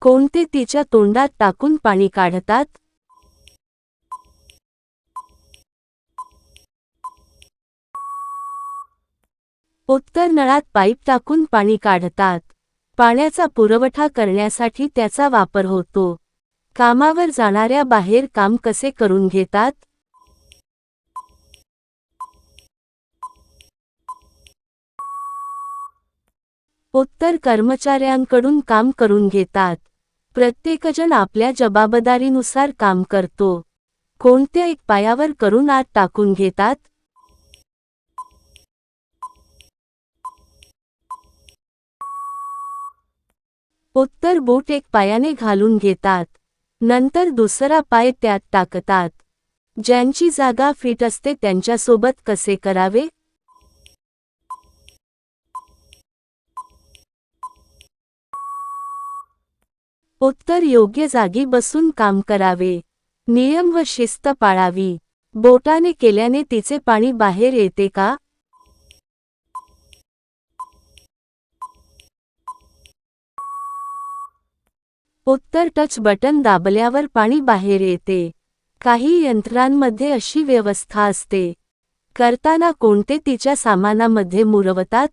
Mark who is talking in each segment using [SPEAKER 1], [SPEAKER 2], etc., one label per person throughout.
[SPEAKER 1] कोणते तिच्या तोंडात टाकून पाणी काढतात? उत्तर नळात पाईप टाकून पाणी काढतात. पाण्याचा पुरवठा करण्यासाठी त्याचा वापर होतो. कामावर जाणाऱ्या बाहेर काम कसे करून घेतात? उत्तर कर्मचाऱ्यांकडून काम करून घेतात. प्रत्येकजण आपल्या जबाबदारीनुसार काम करतो. कोणत्या एक पायावर करून आत टाकून घेतात? उत्तर बूट एक पायाने घालून घेतात. नंतर दुसरा पाय त्यात टाकतात. ज्यांची जागा फिट असते त्यांच्यासोबत कसे करावे? उत्तर योग्य जागी बसून काम करावे. नियम व शिस्त पाळावी. बोटाने केल्याने तिचे पाणी बाहेर येते का? उत्तर टच बटन दाबल्यावर पाणी बाहेर येते. काही यंत्रांमध्ये अशी व्यवस्था असते. करताना कोणते तिच्या सामानामध्ये मुरवतात?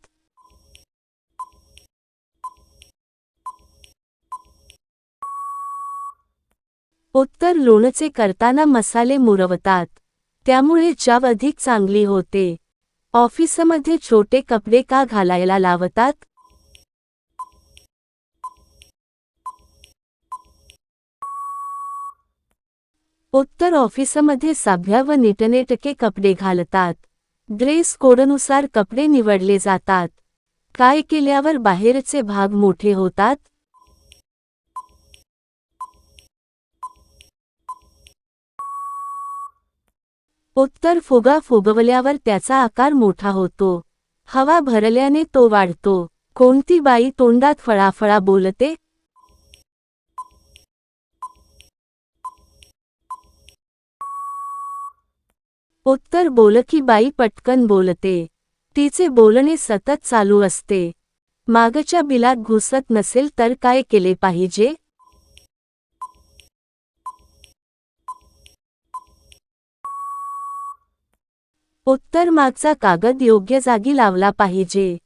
[SPEAKER 1] उत्तर लोणचे करताना मसाले मुरवतात. त्यामुळे चव अधिक चांगली होते. ऑफिसमध्ये छोटे कपडे का घालायला लावतात? उत्तर ऑफिसमध्ये सभ्य व नीटनेटके कपडे घालतात. ड्रेस कोडनुसार कपडे निवडले जातात. काय केल्यावर बाहेरचे भाग मोठे होतात? उत्तर फुगा फुगवल्यावर त्याचा आकार मोठा होतो. हवा भरल्याने तो वाढतो. कोणती बाई तोंडात फळाफळा बोलते? उत्तर बोलकी बाई पटकन बोलते. तिचे बोलणे सतत चालू असते. मागच्या बिलात घुसत नसेल तर काय केले पाहिजे? उत्तर मागचा कागद योग्य जागी लावला पाहिजे.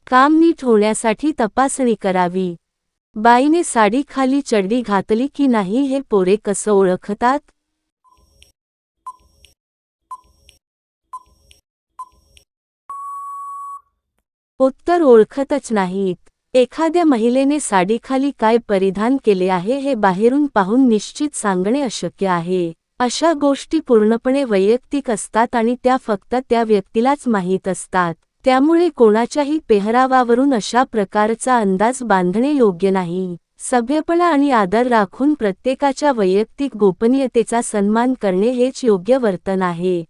[SPEAKER 1] काम नीट होण्यासाठी तपासणी करावी. बाईने साडी खाली चड्डी घातली की नाही हे पोरे कसं ओळखतात? उत्तर ओळखतच नाहीत. एखाद्या महिलेने साडीखाली काय परिधान केले आहे हे बाहेरून पाहून निश्चित सांगणे अशक्य आहे. अशा गोष्टी पूर्णपणे वैयक्तिक असतात आणि त्या फक्त त्या व्यक्तीलाच माहीत असतात. त्यामुळे कोणाच्याही पेहरावावरून अशा प्रकारचा अंदाज बांधणे योग्य नाही. सभ्यपणा आणि आदर राखून प्रत्येकाच्या वैयक्तिक गोपनीयतेचा सन्मान करणे हेच योग्य वर्तन आहे.